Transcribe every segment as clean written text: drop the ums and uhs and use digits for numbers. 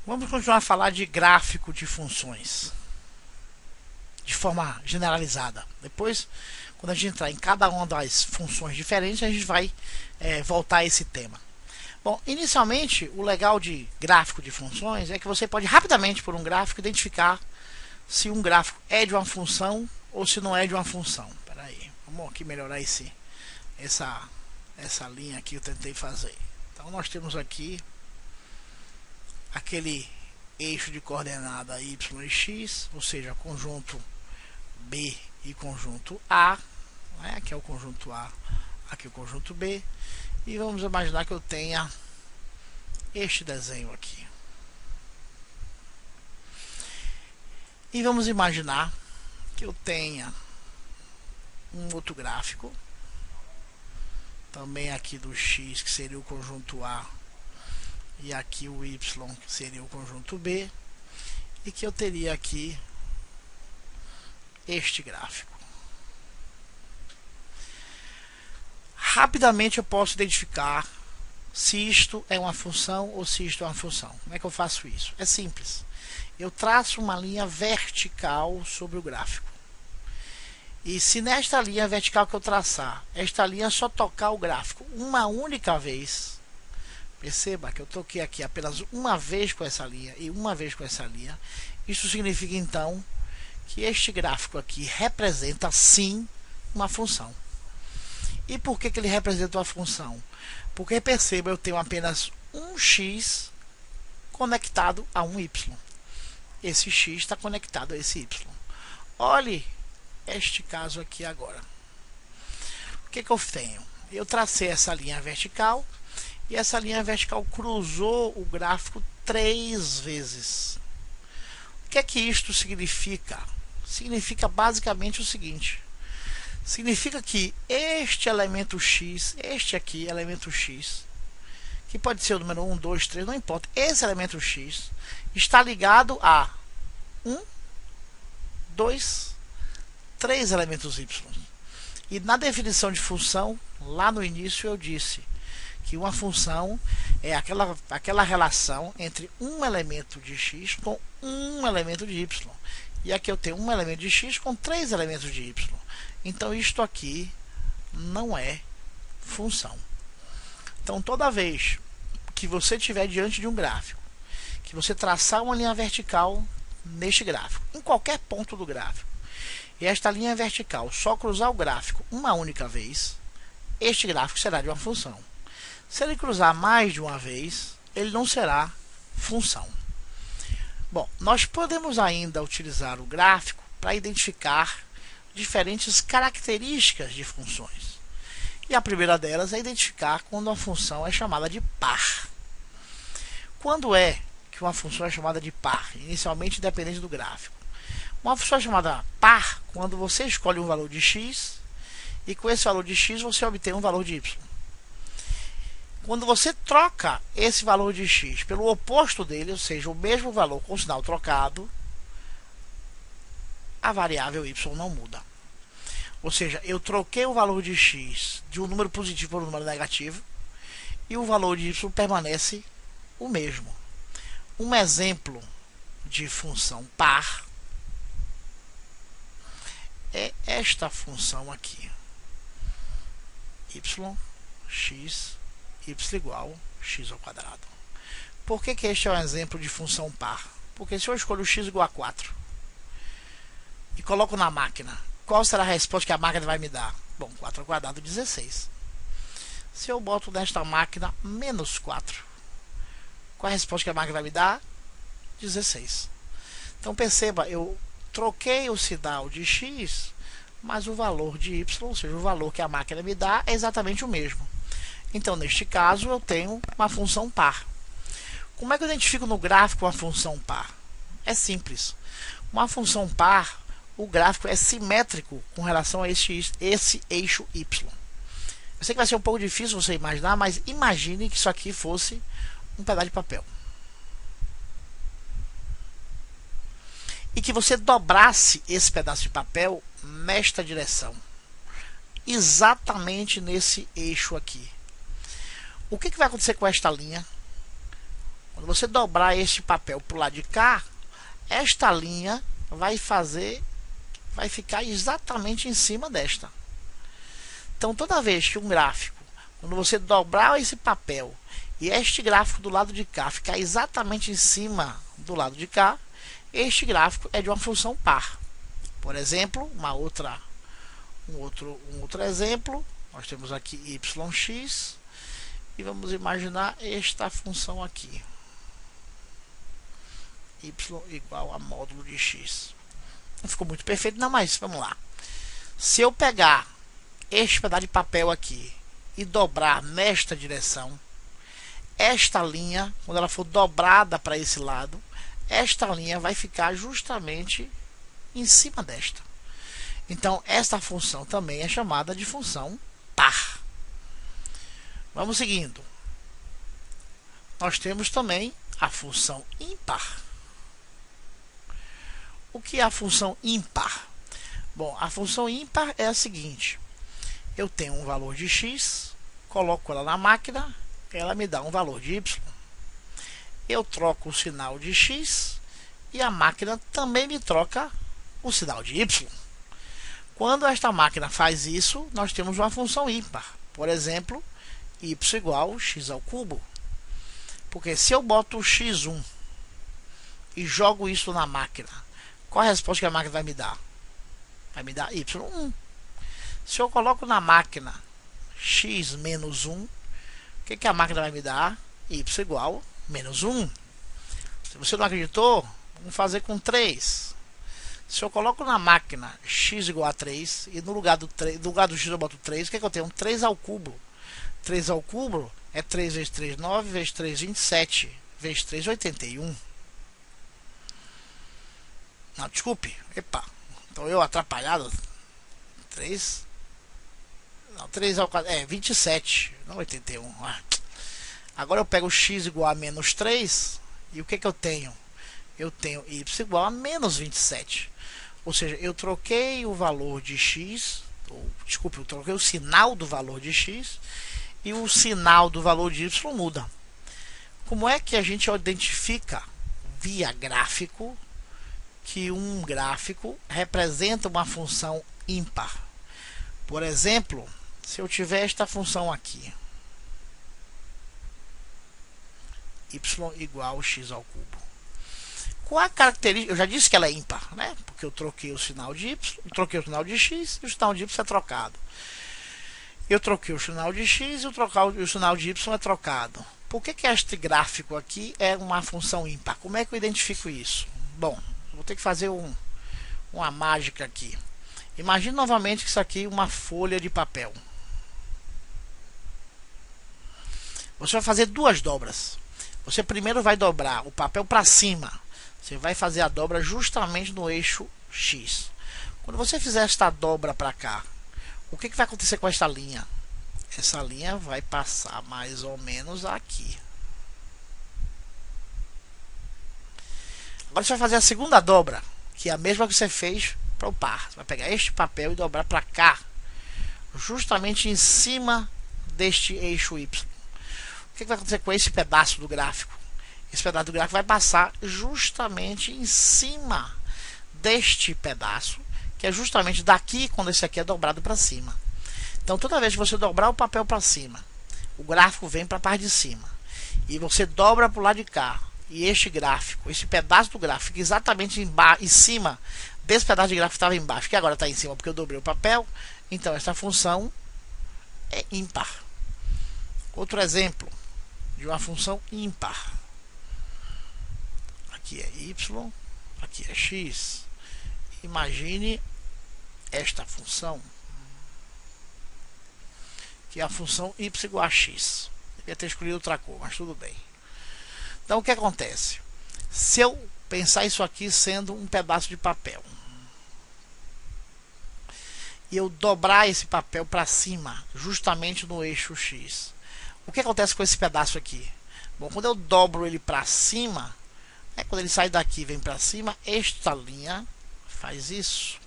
Vamos continuar a falar de gráfico de funções de forma generalizada. Depois, quando a gente entrar em cada uma das funções diferentes, a gente vai voltar a esse tema. Bom, inicialmente, o legal de gráfico de funções é que você pode rapidamente, por um gráfico, identificar se um gráfico é de uma função ou se não é de uma função. Espera aí, vamos aqui melhorar essa linha aqui que eu tentei fazer. Então, nós temos aqui aquele eixo de coordenada y e x, ou seja, conjunto B e conjunto A, né? Aqui é o conjunto A, aqui é o conjunto B, e vamos imaginar que eu tenha este desenho aqui. E vamos imaginar que eu tenha um outro gráfico, também aqui do x, que seria o conjunto A, e aqui o y, que seria o conjunto B, e que eu teria aqui este gráfico. Rapidamente eu posso identificar se isto é uma função ou se isto é uma função. Como é que eu faço isso? É simples. Eu traço uma linha vertical sobre o gráfico. E se nesta linha vertical que eu traçar, esta linha só tocar o gráfico uma única vez, perceba que eu toquei aqui apenas uma vez com essa linha e uma vez com essa linha, isso significa então que este gráfico aqui representa sim uma função. E por que ele representa uma função? Porque perceba, eu tenho apenas um x conectado a um y. Esse x está conectado a esse y. Olhe este caso aqui agora. O que eu tenho? Eu tracei essa linha vertical e essa linha vertical cruzou o gráfico 3 vezes. O que é que isto significa? Significa basicamente o seguinte: significa que este elemento x, este aqui, elemento x, que pode ser o número 1, 2, 3, não importa, esse elemento x está ligado a 1, 2, 3 elementos y. E na definição de função, lá no início eu disse que uma função é aquela relação entre um elemento de x com um elemento de y. E aqui eu tenho um elemento de x com 3 elementos de y. Então isto aqui não é função. Então toda vez que você estiver diante de um gráfico, que você traçar uma linha vertical neste gráfico, em qualquer ponto do gráfico, e esta linha vertical só cruzar o gráfico uma única vez, este gráfico será de uma função. Se ele cruzar mais de uma vez, ele não será função. Bom, nós podemos ainda utilizar o gráfico para identificar diferentes características de funções. E a primeira delas é identificar quando uma função é chamada de par. Quando é que uma função é chamada de par? Inicialmente dependente do gráfico. Uma função é chamada par quando você escolhe um valor de x e com esse valor de x você obtém um valor de y. Quando você troca esse valor de x pelo oposto dele, ou seja, o mesmo valor com sinal trocado, a variável y não muda. Ou seja, eu troquei o valor de x de um número positivo para um número negativo e o valor de y permanece o mesmo. Um exemplo de função par é esta função aqui. X igual x ao quadrado. Por que este é um exemplo de função par? Porque se eu escolho x igual a 4 e coloco na máquina, qual será a resposta que a máquina vai me dar? Bom, 4 ao quadrado, 16. Se eu boto nesta máquina menos 4, qual é a resposta que a máquina vai me dar? 16. Então perceba, eu troquei o sinal de x, mas o valor de y, ou seja, o valor que a máquina me dá, é exatamente o mesmo. Então, neste caso, eu tenho uma função par. Como é que eu identifico no gráfico uma função par? É simples. Uma função par, o gráfico é simétrico com relação a esse eixo y. Eu sei que vai ser um pouco difícil você imaginar, mas imagine que isso aqui fosse um pedaço de papel. E que você dobrasse esse pedaço de papel nesta direção. Exatamente nesse eixo aqui. O que vai acontecer com esta linha? Quando você dobrar este papel para o lado de cá, esta linha vai ficar exatamente em cima desta. Então toda vez que um gráfico, quando você dobrar esse papel e este gráfico do lado de cá ficar exatamente em cima do lado de cá, este gráfico é de uma função par. Por exemplo, um outro exemplo, nós temos aqui yx e vamos imaginar esta função aqui, y igual a módulo de x. Não ficou muito perfeito não, mas vamos lá. Se eu pegar este pedaço de papel aqui e dobrar nesta direção, esta linha, quando ela for dobrada para esse lado, esta linha vai ficar justamente em cima desta. Então esta função também é chamada de função par. Vamos seguindo. Nós temos também a função ímpar. O que é a função ímpar? Bom, a função ímpar é a seguinte: eu tenho um valor de x, coloco ela na máquina, ela me dá um valor de y. Eu troco o sinal de x e a máquina também me troca o sinal de y. Quando esta máquina faz isso, nós temos uma função ímpar. Por exemplo, y igual x ao cubo. Porque se eu boto o x1 e jogo isso na máquina, qual a resposta que a máquina vai me dar? Vai me dar y1. Se eu coloco na máquina x menos 1, o que a máquina vai me dar? Y igual menos 1. Se você não acreditou, vamos fazer com 3. Se eu coloco na máquina x igual a 3 e no lugar do x eu boto 3, o que eu tenho? 3 ao cubo. 3 ao cubo é 3 vezes 3, 9, vezes 3, 27, vezes 3, 81. Não, desculpe. Epa. Então eu atrapalhado. 3. Não, 3 ao 4. 27. Não 81. Agora eu pego x igual a menos 3. E o que eu tenho? Eu tenho y igual a menos 27. Ou seja, eu troquei o valor de x. Desculpe, eu troquei o sinal do valor de x. E o sinal do valor de y muda. Como é que a gente identifica via gráfico que um gráfico representa uma função ímpar? Por exemplo, se eu tiver esta função aqui, y igual a x ao cubo. Qual a característica? Eu já disse que ela é ímpar, né? Porque eu troquei o sinal de y, troquei o sinal de x e o sinal de y é trocado. Eu troquei o sinal de x e o sinal de y é trocado. Por que este gráfico aqui é uma função ímpar? Como é que eu identifico isso? Bom, vou ter que fazer uma mágica aqui. Imagine novamente que isso aqui é uma folha de papel. Você vai fazer duas dobras. Você primeiro vai dobrar o papel para cima. Você vai fazer a dobra justamente no eixo X. Quando você fizer esta dobra para cá, o que vai acontecer com esta linha? Essa linha vai passar mais ou menos aqui. Agora você vai fazer a segunda dobra, que é a mesma que você fez para o par. Você vai pegar este papel e dobrar para cá, justamente em cima deste eixo Y. O que vai acontecer com esse pedaço do gráfico? Esse pedaço do gráfico vai passar justamente em cima deste pedaço, que é justamente daqui quando esse aqui é dobrado para cima. Então toda vez que você dobrar o papel para cima, o gráfico vem para a parte de cima. E você dobra para o lado de cá. E este gráfico, esse pedaço do gráfico fica exatamente em cima desse pedaço de gráfico que estava embaixo, que agora está em cima porque eu dobrei o papel. Então essa função é ímpar. Outro exemplo de uma função ímpar. Aqui é y, aqui é x. Imagine esta função, que é a função y igual a x. Devia ter escolhido outra cor, mas tudo bem. Então o que acontece? Se eu pensar isso aqui sendo um pedaço de papel, e eu dobrar esse papel para cima, justamente no eixo X, o que acontece com esse pedaço aqui? Bom, quando eu dobro ele para cima, quando ele sai daqui e vem para cima, esta linha faz isso.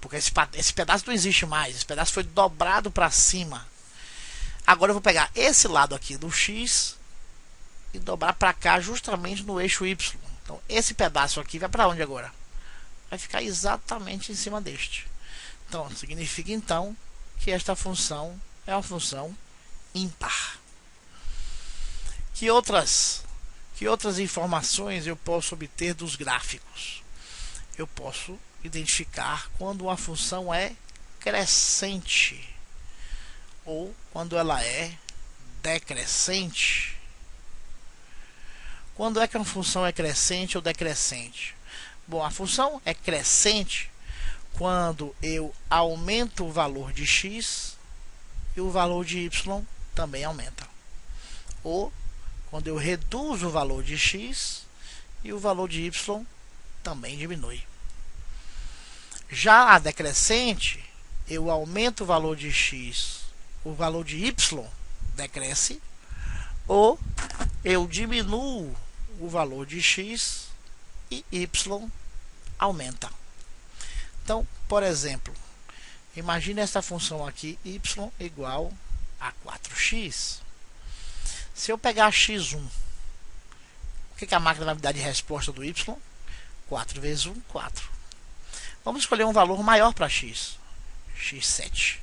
Porque esse pedaço não existe mais, esse pedaço foi dobrado para cima. Agora eu vou pegar esse lado aqui do X e dobrar para cá justamente no eixo Y. Então esse pedaço aqui vai para onde agora? Vai ficar exatamente em cima deste. Então significa então que esta função é uma função ímpar. Que outras informações eu posso obter dos gráficos? Eu posso identificar quando uma função é crescente ou quando ela é decrescente. Quando é que uma função é crescente ou decrescente? Bom, a função é crescente quando eu aumento o valor de x e o valor de y também aumenta. Ou quando eu reduzo o valor de x e o valor de y também diminui. Já a decrescente, eu aumento o valor de x, o valor de y decresce, ou eu diminuo o valor de x e y aumenta. Então, por exemplo, imagine esta função aqui, y igual a 4x. Se eu pegar x1, o que a máquina vai me dar de resposta do y? 4 vezes 1, 4. Vamos escolher um valor maior para x, x7.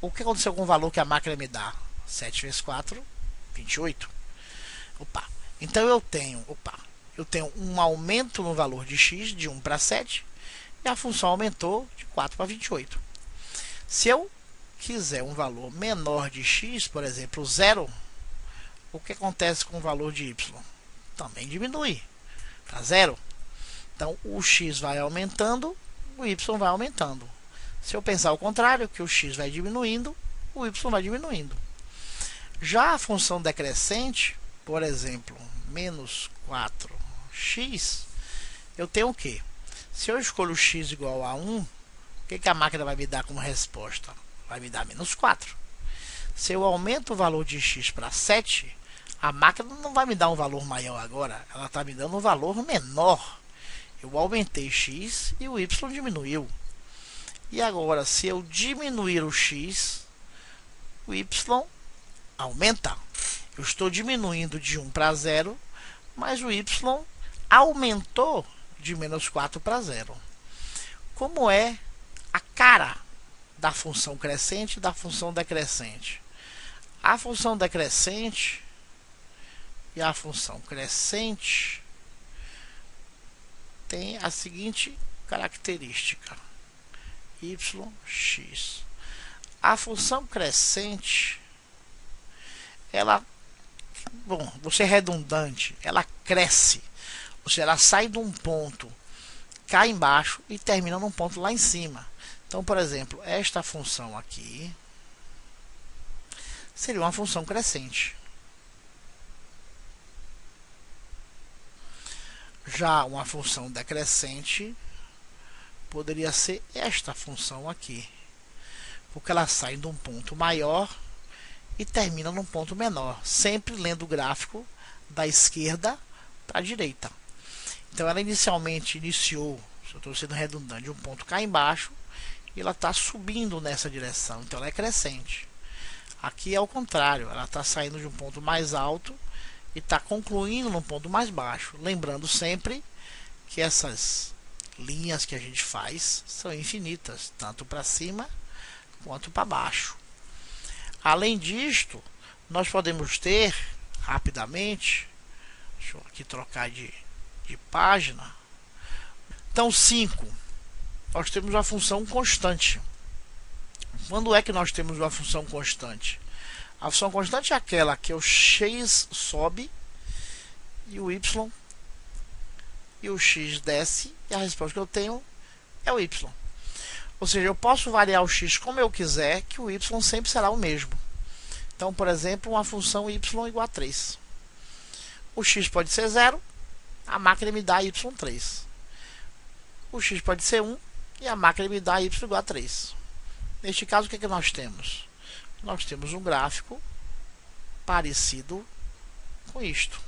O que aconteceu com o valor que a máquina me dá? 7 vezes 4, 28. Então eu tenho um aumento no valor de x de 1 para 7 e a função aumentou de 4 para 28. Se eu quiser um valor menor de x, por exemplo, 0, o que acontece com o valor de y? Também diminui para 0. Então o x vai aumentando, o y vai aumentando. Se eu pensar o contrário, que o x vai diminuindo, o y vai diminuindo. Já a função decrescente, por exemplo, menos 4x, eu tenho o quê? Se eu escolho x igual a 1, o que a máquina vai me dar como resposta? Vai me dar menos 4. Se eu aumento o valor de x para 7, a máquina não vai me dar um valor maior agora, ela está me dando um valor menor. Eu aumentei x e o y diminuiu. E agora, se eu diminuir o x, o y aumenta. Eu estou diminuindo de 1 para 0, mas o y aumentou de menos 4 para 0. Como é a cara da função crescente e da função decrescente? A função decrescente e a função crescente tem a seguinte característica: yx. A função crescente, ela, bom, vou ser redundante, ela cresce, ou seja, ela sai de um ponto, cai embaixo e termina num ponto lá em cima. Então, por exemplo, esta função aqui seria uma função crescente. Já uma função decrescente poderia ser esta função aqui, porque ela sai de um ponto maior e termina num ponto menor, sempre lendo o gráfico da esquerda para a direita. Então ela inicialmente iniciou, se eu estou sendo redundante, de um ponto cá embaixo e ela está subindo nessa direção, então ela é crescente. Aqui é o contrário, ela está saindo de um ponto mais alto e está concluindo num ponto mais baixo. Lembrando sempre que essas linhas que a gente faz são infinitas, tanto para cima quanto para baixo. Além disto, nós podemos ter rapidamente, deixa eu aqui trocar de página. Então 5, nós temos a função constante. Quando é que nós temos uma função constante? A função constante é aquela que o x sobe e o y e o x desce, e a resposta que eu tenho é o y. Ou seja, eu posso variar o x como eu quiser, que o y sempre será o mesmo. Então, por exemplo, uma função y igual a 3. O x pode ser 0, a máquina me dá y3. O x pode ser 1 e a máquina me dá y igual a 3. Neste caso, o que nós temos? Nós temos um gráfico parecido com isto.